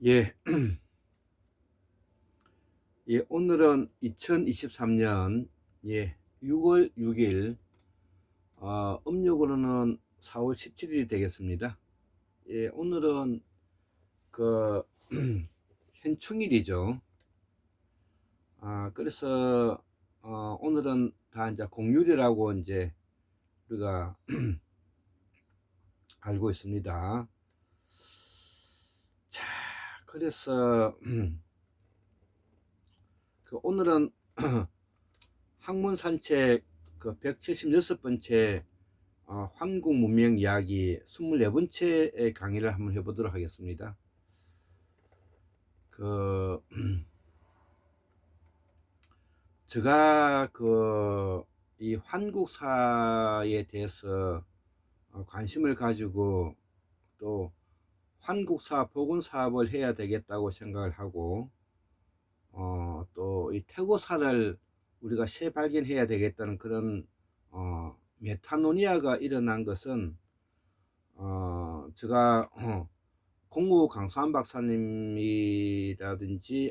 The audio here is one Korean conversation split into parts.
예, 예, 오늘은 2023년 6월 6일, 음력으로는 4월 17일이 되겠습니다. 예, 오늘은 그 현충일이죠. 그래서 오늘은 다 이제 공휴일이라고 이제 우리가 알고 있습니다. 자, 그래서 오늘은 학문 산책 그 176번째 한국 문명 이야기 24번째 강의를 한번 해보도록 하겠습니다. 제가 이 환국사에 대해서 관심을 가지고 또 환국사 복원 사업을 해야 되겠다고 생각을 하고 또 이 태고사를 우리가 재발견해야 되겠다는 그런 메타노니아가 일어난 것은 제가 공무 강수한 박사님이라든지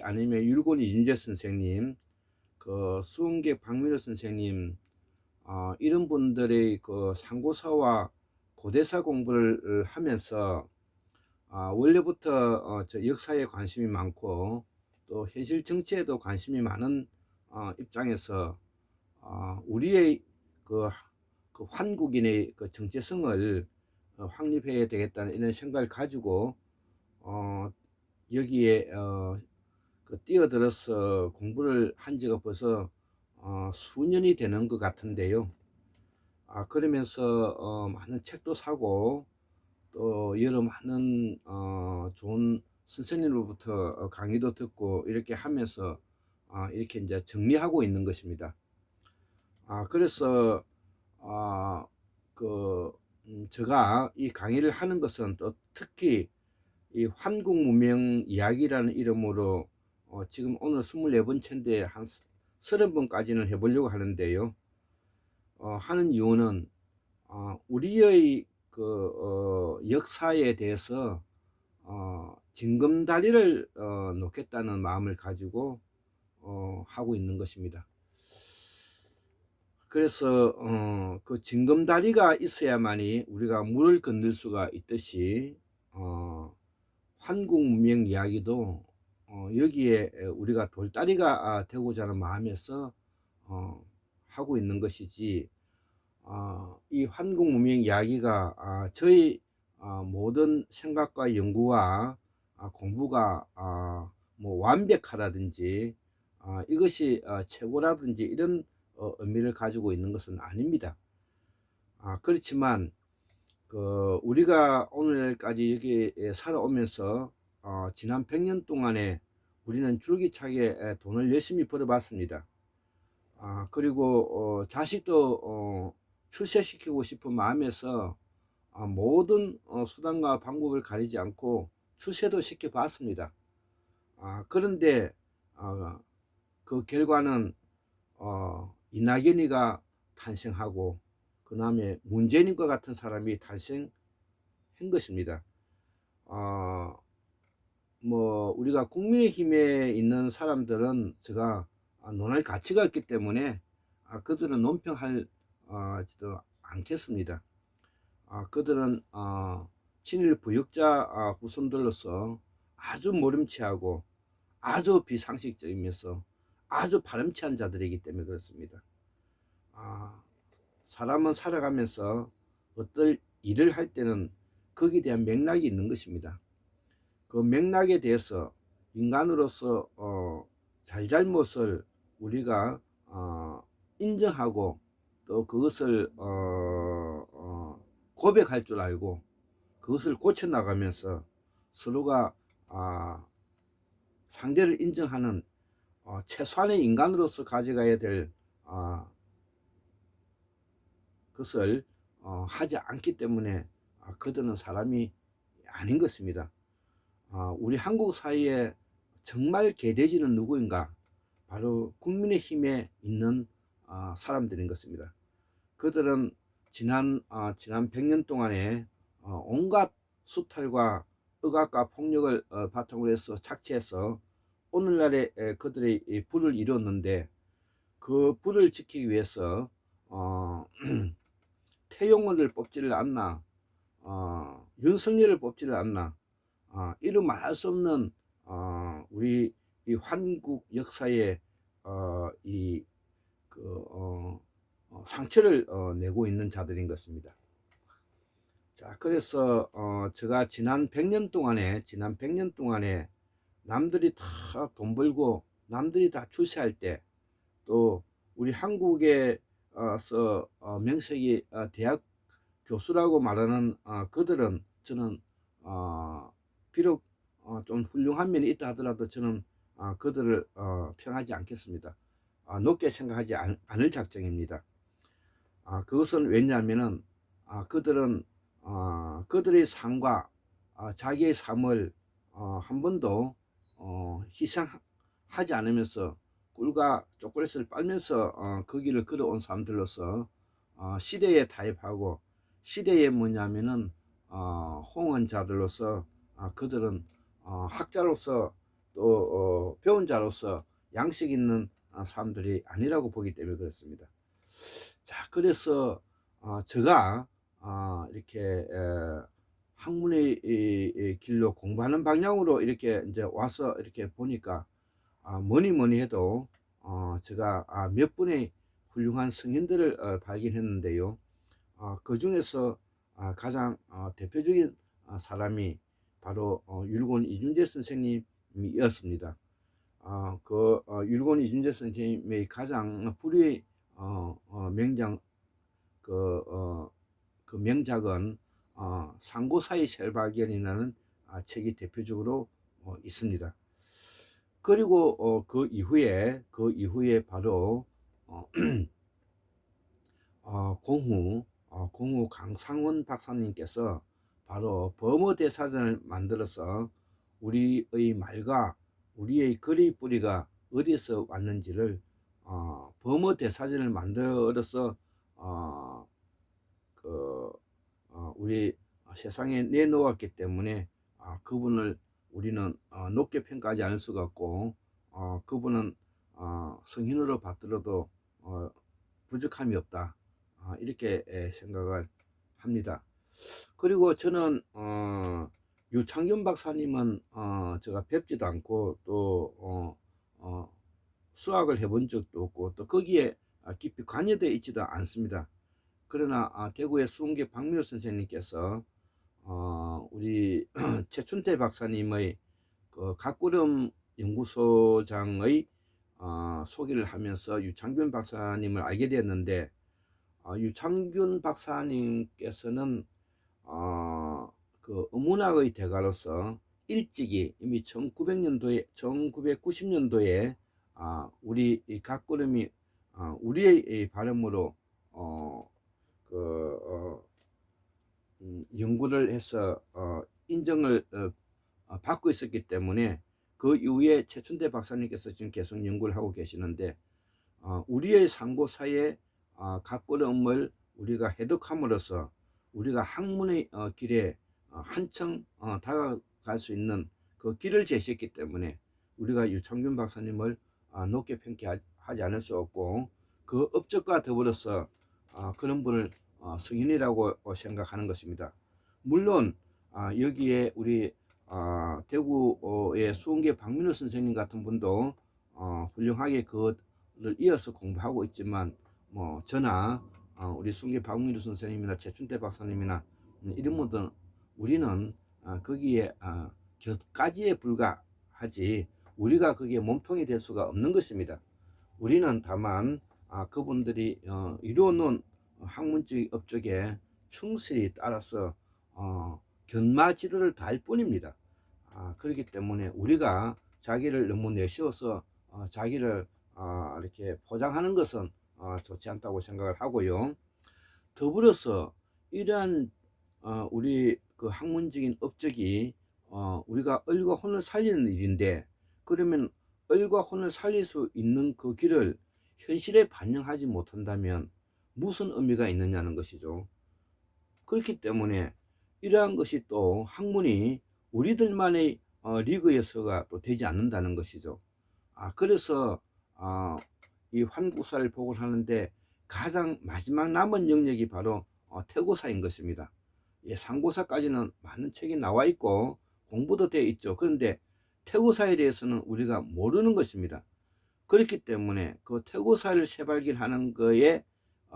아니면 율곤 이준재 선생님, 수원계 박민호 선생님, 이런 분들의 상고사와 고대사 공부를 하면서 원래부터 저 역사에 관심이 많고 또 현실 정치에도 관심이 많은 입장에서 우리의 환국인의 정체성을 확립해야 되겠다는 이런 생각을 가지고 여기에 뛰어들어서 공부를 한 지가 벌써 수년이 되는 것 같은데요. 그러면서 많은 책도 사고 또 여러 많은 좋은 선생님으로부터 강의도 듣고 이렇게 하면서 이렇게 이제 정리하고 있는 것입니다. 그래서 제가 이 강의를 하는 것은 또 특히 이 환국 문명 이야기라는 이름으로 지금 오늘 24번째인데 한 30번까지는 해보려고 하는데요. 하는 이유는 우리의 역사에 대해서 징검다리를 놓겠다는 마음을 가지고 하고 있는 것입니다. 그래서 그 징검다리가 있어야만이 우리가 물을 건널 수가 있듯이 한국 문명 이야기도 여기에 우리가 돌다리가 되고자 하는 마음에서 하고 있는 것이지, 이 한국 문명 이야기가 저희 모든 생각과 연구와 공부가 뭐 완벽하다든지 이것이 최고라든지 이런 의미를 가지고 있는 것은 아닙니다. 그렇지만 우리가 오늘까지 여기 살아오면서 지난 100년 동안에 우리는 줄기차게 돈을 열심히 벌어봤습니다. 그리고 자식도 출세시키고 싶은 마음에서 모든 수단과 방법을 가리지 않고 출세도 시켜봤습니다. 그런데 그 결과는 이낙연이가 탄생하고 그 다음에 문재인과 같은 사람이 탄생한 것입니다. 뭐 우리가 국민의힘에 있는 사람들은 제가 논할 가치가 없기 때문에 그들은 논평할 지도 않겠습니다. 그들은 친일 부역자 후손들로서 아주 모름치하고 아주 비상식적이면서 아주 바람치한 자들이기 때문에 그렇습니다. 사람은 살아가면서 어떤 일을 할 때는 거기에 대한 맥락이 있는 것입니다. 그 맥락에 대해서 인간으로서 잘잘못을 우리가 인정하고 또 그것을 고백할 줄 알고 그것을 고쳐나가면서 서로가 상대를 인정하는 최소한의 인간으로서 가져가야 될 것을 하지 않기 때문에 그들은 사람이 아닌 것입니다. 우리 한국 사회에 정말 개돼지는 누구인가? 바로 국민의힘에 있는 사람들인 것입니다. 그들은 지난 100년 동안에 온갖 수탈과 억압과 폭력을 바탕으로 해서 착취해서 오늘날의 그들의 이 부를 이루었는데, 그 부를 지키기 위해서 태용호를 뽑지를 않나, 윤석열을 뽑지를 않나, 이루 말할 수 없는 우리 이 한국 역사에 상처를 내고 있는 자들인 것입니다. 자, 그래서 제가 지난 100년 동안에 남들이 다 돈 벌고 남들이 다 출세할 때, 또 우리 한국에서 명색이 대학 교수라고 말하는 그들은, 저는 비록 좀 훌륭한 면이 있다 하더라도 저는 그들을 평하지 않겠습니다. 높게 생각하지 않을 작정입니다. 그것은 왜냐하면은 그들은 그들의 삶과 자기의 삶을 한 번도 희생하지 않으면서 꿀과 초콜릿을 빨면서 그 길을 걸어온 사람들로서 시대에 타협하고, 시대에 뭐냐면은 홍언자들로서 그들은 학자로서 또 배운 자로서 양식 있는 사람들이 아니라고 보기 때문에 그렇습니다. 자, 그래서 제가 이렇게 학문의 길로 공부하는 방향으로 이렇게 이제 와서 이렇게 보니까 뭐니 해도 제가 몇 분의 훌륭한 성인들을 발견했는데요. 그 중에서 가장 대표적인 사람이 바로 율곡 이준재 선생님이었습니다. 율곡 이준재 선생님의 가장 불의 명작, 그 명작은 상고사의 셀발견이라는 책이 대표적으로 있습니다. 그리고 그 이후에 바로 공후 강상원 박사님께서 바로 범어대사전을 만들어서 우리의 말과 우리의 글의 뿌리가 어디서 왔는지를 범어대사전을 만들어서 우리 세상에 내놓았기 때문에 그분을 우리는 높게 평가하지 않을 수가 없고, 그분은 성인으로 받들어도 부족함이 없다, 이렇게 생각을 합니다. 그리고 저는 유창균 박사님은 제가 뵙지도 않고 또 수학을 해본 적도 없고 또 거기에 깊이 관여되어 있지도 않습니다. 그러나 대구의 수은계 박민우 선생님께서 우리 최춘태 박사님의 그 각구름 연구소장의 소개를 하면서 유창균 박사님을 알게 되었는데, 유창균 박사님께서는 그 어문학의 대가로서 일찍이 이미 1990년도에 우리 이 각구름이 우리의 발음으로 연구를 해서 인정을 받고 있었기 때문에, 그 이후에 최춘대 박사님께서 지금 계속 연구를 하고 계시는데, 우리의 상고사의 각구름을 우리가 해독함으로써 우리가 학문의 길에 한층 다가갈 수 있는 그 길을 제시했기 때문에 우리가 유창균 박사님을 높게 평가하지 않을 수 없고, 그 업적과 더불어서 그런 분을 성인이라고 생각하는 것입니다. 물론 여기에 우리 대구의 수은계 박민우 선생님 같은 분도 훌륭하게 그것을 이어서 공부하고 있지만, 뭐 저나 우리 수은계 박민우 선생님이나 최춘태 박사님이나 이런 분들은 우리는 거기에 곁가지에 불과하지 우리가 거기에 몸통이 될 수가 없는 것입니다. 우리는 다만 그분들이 이루어놓은 학문적 업적에 충실히 따라서 견마 지도를 다할 뿐입니다. 그렇기 때문에 우리가 자기를 너무 내세워서 자기를 이렇게 포장하는 것은 좋지 않다고 생각을 하고요. 더불어서 이러한 우리 그 학문적인 업적이 우리가 을과 혼을 살리는 일인데, 그러면 을과 혼을 살릴 수 있는 그 길을 현실에 반영하지 못한다면 무슨 의미가 있느냐는 것이죠. 그렇기 때문에 이러한 것이 또 학문이 우리들만의 리그에서가 또 되지 않는다는 것이죠. 그래서 이 환구사를 복을 하는데 가장 마지막 남은 영역이 바로 태고사인 것입니다. 예, 상고사까지는 많은 책이 나와 있고 공부도 되어 있죠. 그런데 태고사에 대해서는 우리가 모르는 것입니다. 그렇기 때문에 그 태고사를 새발견하는 거에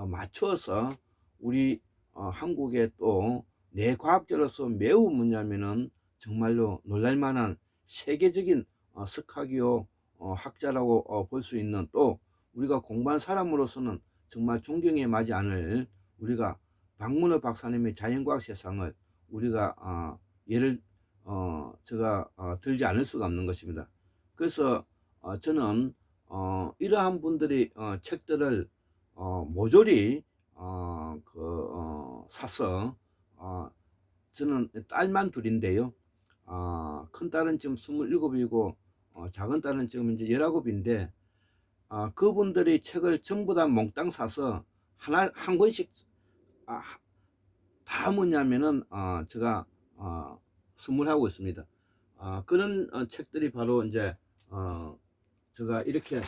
맞춰서 우리 한국의 또 뇌과학자로서 매우 뭐냐면은 정말로 놀랄만한 세계적인 스카기오 학자라고 볼 수 있는, 또 우리가 공부한 사람으로서는 정말 존경에 마지 않을 우리가 박문호 박사님의 자연과학 세상을 우리가 예를 제가 들지 않을 수가 없는 것입니다. 그래서 저는 이러한 분들이 책들을 모조리 사서 저는 딸만 둘인데요. 큰 딸은 지금 27이고 작은 딸은 지금 이제 19인데 그분들이 책을 전부 다 몽땅 사서 한 권씩 다 뭐냐면은 제가 선물하고 있습니다. 그런 책들이 바로 이제 제가 이렇게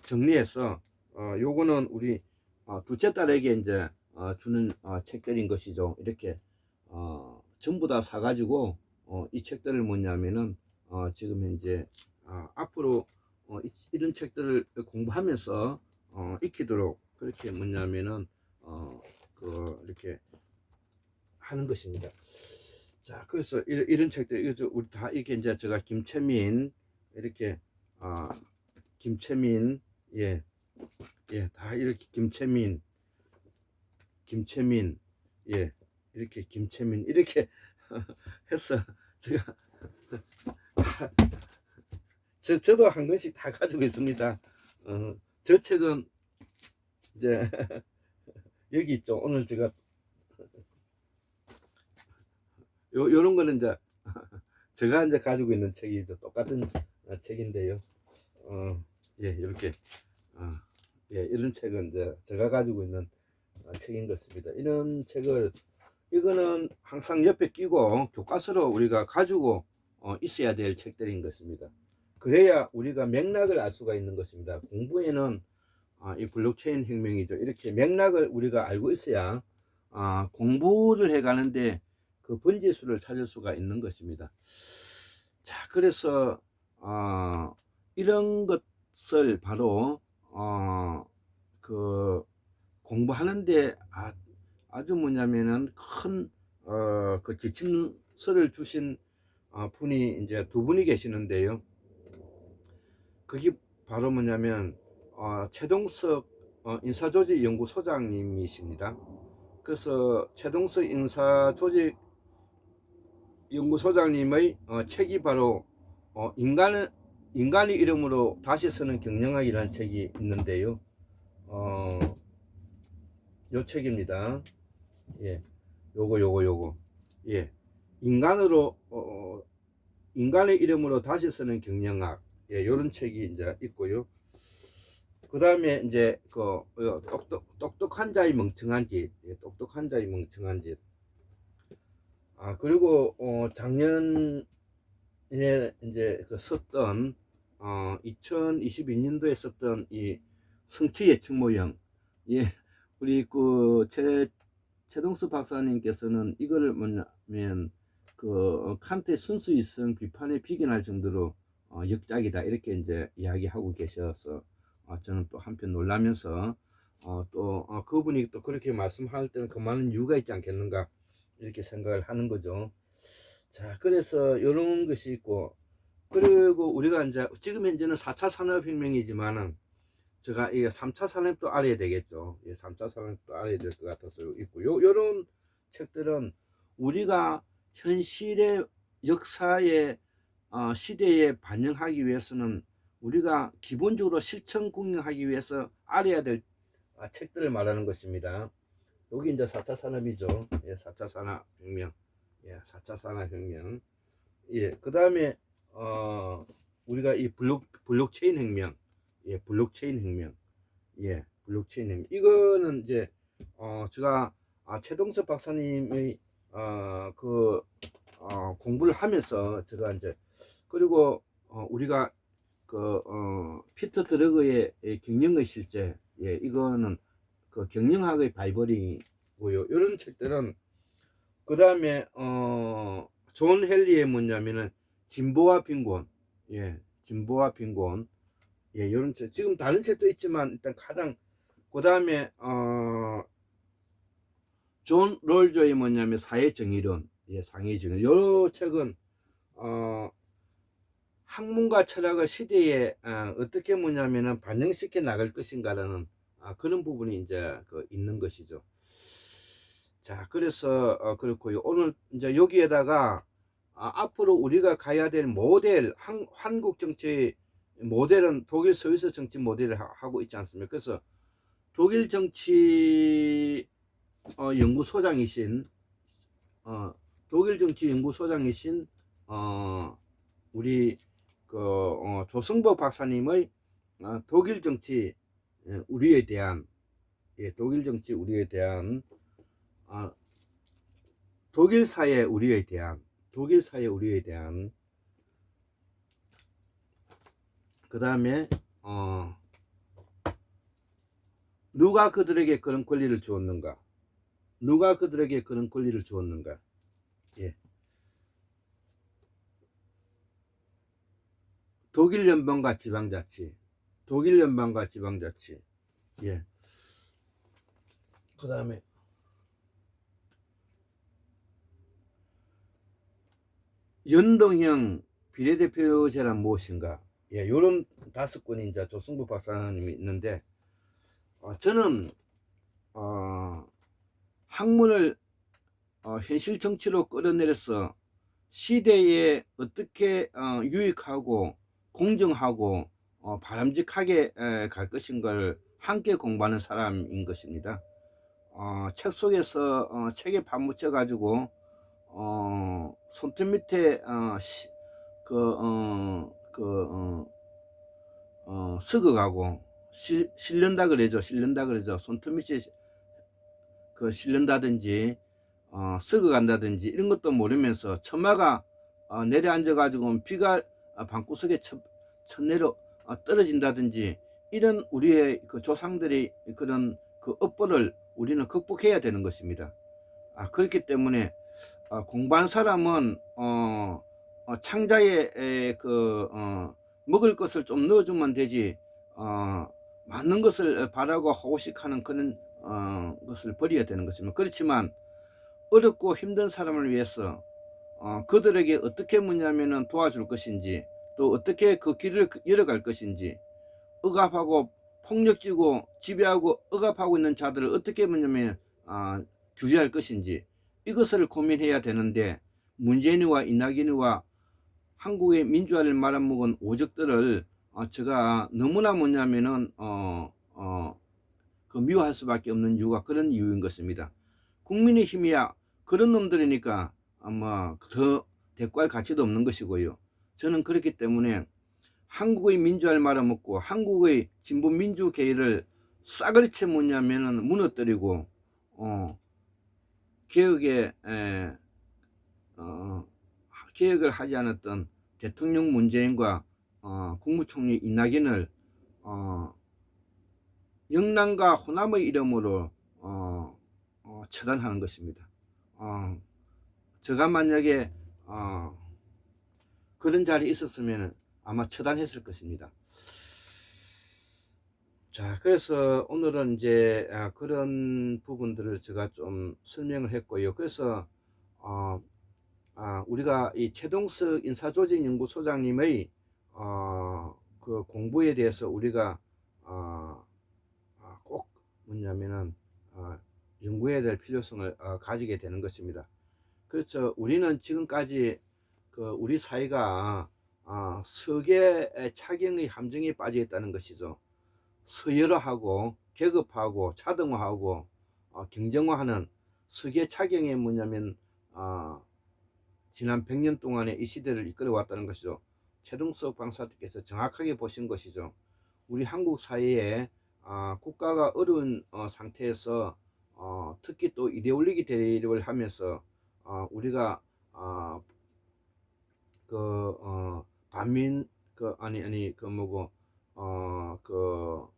정리해서 요거는 우리 둘째 딸에게 이제 주는 책들인 것이죠. 이렇게 전부 다 사가지고 이 책들을 뭐냐면은 지금 현재 앞으로 이런 책들을 공부하면서 익히도록 그렇게 뭐냐면은 이렇게 하는 것입니다. 자, 그래서 이런 책들 우리 다 이렇게 이제 제가 김채민 이렇게 김채민 예, 다 이렇게 김채민 예, 이렇게 김채민 이렇게 해서 제가 저도 한 권씩 다 가지고 있습니다. 저 책은 이제 여기 있죠. 오늘 제가 요런 거는 이제 제가 이제 가지고 있는 책이죠. 똑같은 책인데요. 예, 이렇게 예, 이런 책은 이제 제가 가지고 있는 책인 것입니다. 이런 책을 이거는 항상 옆에 끼고 교과서로 우리가 가지고 있어야 될 책들인 것입니다. 그래야 우리가 맥락을 알 수가 있는 것입니다. 공부에는 이 블록체인 혁명이죠. 이렇게 맥락을 우리가 알고 있어야 공부를 해가는데 그 번지수를 찾을 수가 있는 것입니다. 자, 그래서 이런 것을 바로 그 공부하는데 아주 뭐냐면은 큰 그 지침서를 주신 분이 이제 두 분이 계시는데요. 그게 바로 뭐냐면 최동석 인사조직연구소장님이십니다. 그래서 최동석 인사조직연구소장님의 책이 바로 인간의 이름으로 다시 쓰는 경영학이라는 책이 있는데요. 요 책입니다. 예, 요거 예, 인간의 이름으로 다시 쓰는 경영학, 예, 요런 책이 이제 있고요. 그 다음에 이제 똑똑한 자의 멍청한 짓, 예, 똑똑한 자의 멍청한 짓. 그리고 작년에 이제 썼던 2022년도에 썼던 이 성취 예측 모형, 예, 우리 최동수 박사님께서는 이거를 뭐냐면 칸트의 순수이성 비판에 비견할 정도로 역작이다 이렇게 이제 이야기하고 계셔서 저는 또 한편 놀라면서 또 그분이 또 그렇게 말씀할 때는 그 많은 이유가 있지 않겠는가 이렇게 생각을 하는 거죠. 자, 그래서 이런 것이 있고, 그리고 우리가 이제 지금 현재는 4차 산업혁명이지만은 제가 이 3차 산업도 알아야 되겠죠. 예, 3차 산업도 알아야 될 것 같아서 있고, 요런 책들은 우리가 현실의 역사의 시대에 반영하기 위해서는 우리가 기본적으로 실천 공유하기 위해서 알아야 될 책들을 말하는 것입니다. 여기 이제 4차 산업이죠. 예, 4차 산업혁명. 예, 4차 산업혁명. 예, 그 다음에 우리가 이 블록체인 혁명. 예, 블록체인 혁명. 예, 블록체인 혁명. 이거는 이제 제가 최동석 박사님의 공부를 하면서 제가 이제 그리고 우리가 피터 드러그의 경영의 실제, 예, 이거는 그 경영학의 바이블이고요. 이런 책들은 그 다음에 존 헨리의 뭐냐면은 진보와 빈곤, 예, 진보와 빈곤, 예, 이런 책. 지금 다른 책도 있지만 일단 가장 그 다음에 존 롤저의 뭐냐면 사회정의론, 예, 사회정의. 요 책은 학문과 철학을 시대에 어떻게 뭐냐면은 반영시켜 나갈 것인가라는 그런 부분이 이제 있는 것이죠. 자, 그래서 그렇고요. 오늘 이제 여기에다가 앞으로 우리가 가야 될 모델, 한국 정치 모델은 독일 스위스 정치 모델을 하고 있지 않습니까? 그래서 독일 정치 연구소장이신 독일 정치 연구소장이신 우리 조승보 박사님의 독일 정치 우리에 대한, 예, 독일 정치 우리에 대한 독일 사회 우리에 대한 그 다음에 누가 그들에게 그런 권리를 주었는가? 누가 그들에게 그런 권리를 주었는가? 예. 독일 연방과 지방자치, 독일 연방과 지방자치. 예. 그 다음에 연동형 비례대표제란 무엇인가? 예, 요런 5권이 이제 조승부 박사님이 있는데, 저는 학문을 현실 정치로 끌어내려서 시대에 어떻게 유익하고 공정하고 바람직하게 갈 것인가를 함께 공부하는 사람인 것입니다. 책 속에서 책에 파묻혀 가지고 손톱 밑에 썩어가고 실른다 그러죠. 손톱 밑에 실른다든지 썩어간다든지 이런 것도 모르면서 처마가 내려앉아 가지고 비가 방구석에 첫내려 떨어진다든지 이런 우리의 그 조상들의 그런 그 업보를 우리는 극복해야 되는 것입니다. 그렇기 때문에 공부한 사람은 창자에 먹을 것을 좀 넣어주면 되지 많은 것을 바라고 호식하는 그런 것을 버려야 되는 것입니다. 그렇지만 어렵고 힘든 사람을 위해서 그들에게 어떻게 뭐냐면은 도와줄 것인지, 또 어떻게 그 길을 열어갈 것인지, 억압하고 폭력지고 지배하고 억압하고 있는 자들을 어떻게 뭐냐면 규제할 것인지, 이것을 고민해야 되는데, 문재인이와 이낙연이와 한국의 민주화를 말아먹은 오적들을 제가 너무나 뭐냐면은 미워할 수밖에 없는 이유가 그런 이유인 것입니다. 국민의힘이야 그런 놈들이니까 아마 더 대꾸할 가치도 없는 것이고요. 저는 그렇기 때문에 한국의 민주화를 말아먹고 한국의 진보 민주계를 싸그리째 뭐냐면은 무너뜨리고 개혁을 하지 않았던 대통령 문재인과 국무총리 이낙연을 영남과 호남의 이름으로 처단하는 것입니다. 제가 만약에 그런 자리에 있었으면 아마 처단했을 것입니다. 자, 그래서 오늘은 이제 그런 부분들을 제가 좀 설명을 했고요. 그래서 우리가 이 최동석 인사조직연구소장님의 그 공부에 대해서 우리가 꼭 뭐냐면은 연구해야 될 필요성을 가지게 되는 것입니다. 그렇죠. 우리는 지금까지 우리 사회가 서계 착용의 함정에 빠져 있다는 것이죠. 서열화하고 계급화하고 차등화하고 경쟁화하는 서계 착용이 뭐냐면 지난 100년 동안의 이 시대를 이끌어 왔다는 것이죠. 최동석 박사님께서 정확하게 보신 것이죠. 우리 한국 사회에 국가가 어려운 상태에서 특히 또 이데올로기 대립을 하면서 우리가 어, 반민 그 뭐고 그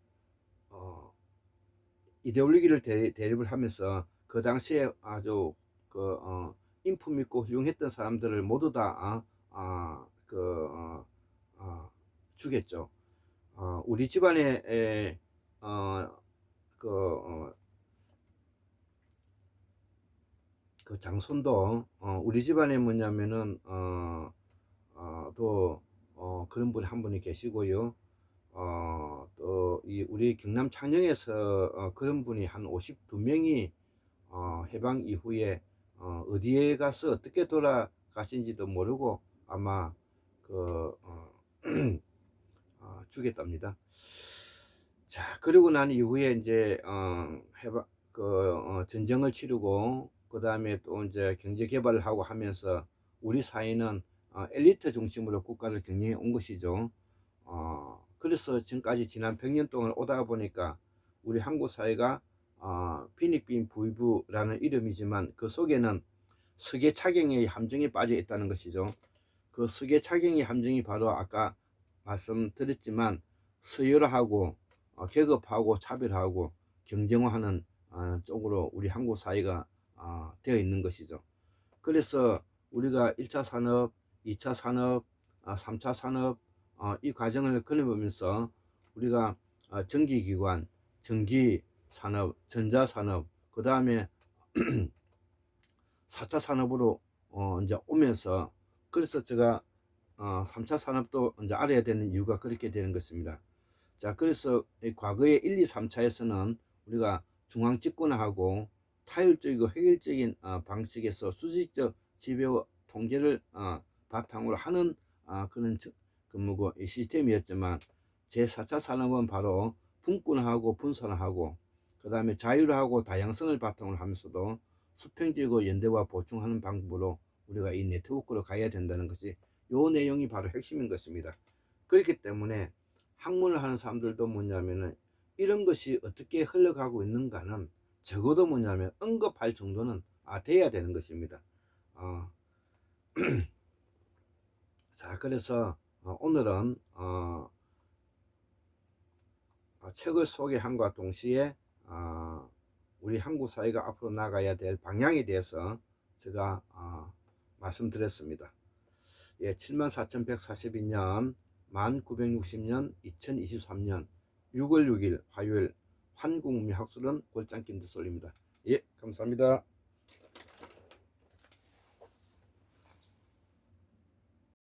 이데올로기를 대립을 하면서 그 당시에 아주 인품 있고 훌륭했던 사람들을 모두 다 죽였죠. 우리 집안에 어, 그, 어, 그 장손도 우리 집안에 뭐냐면은 또 그런 분 한 분이 계시고요. 또 이 우리 경남 창녕에서 그런 분이 한 52명이 해방 이후에 어디에 가서 어떻게 돌아가신지도 모르고 아마 그 죽였답니다. 자, 그리고 난 이후에 이제 해방 전쟁을 치르고 그 다음에 또 이제 경제 개발을 하고 하면서 우리 사회는 엘리트 중심으로 국가를 경영해 온 것이죠. 그래서 지금까지 지난 100년 동안 오다 보니까 우리 한국 사회가 빈익빈 부유부라는 이름이지만 그 속에는 서계차경의 함정이 빠져 있다는 것이죠. 그 서계차경의 함정이 바로 아까 말씀드렸지만 서열화하고 계급하고 차별하고 경쟁화하는 쪽으로 우리 한국 사회가 되어 있는 것이죠. 그래서 우리가 1차 산업, 2차 산업, 3차 산업 이 과정을 거쳐보면서 우리가 전기기관, 전기산업, 전자산업, 그 다음에 4차 산업으로 이제 오면서 그래서 제가 3차 산업도 이제 알아야 되는 이유가 그렇게 되는 것입니다. 자, 그래서 과거에 1, 2, 3차에서는 우리가 중앙 집권하고 타율적이고 획일적인 방식에서 수직적 지배와 통제를 바탕으로 하는 그런 뭐고 시스템이었지만 제4차 산업은 바로 분권하고 분산하고 그 다음에 자율하고 다양성을 바탕으로 하면서도 수평적이고 연대와 보충하는 방법으로 우리가 이 네트워크로 가야 된다는 것이 요 내용이 바로 핵심인 것입니다. 그렇기 때문에 학문을 하는 사람들도 뭐냐면은 이런 것이 어떻게 흘러가고 있는가는 적어도 뭐냐면 언급할 정도는 돼야 되는 것입니다. 자, 그래서 오늘은 책을 소개함과 동시에 우리 한국 사회가 앞으로 나가야 될 방향에 대해서 제가 말씀드렸습니다. 예, 74,142년, 1960년, 2023년 6월 6일 화요일 환국문명학술은 골장 김두솔입니다. 예, 감사합니다.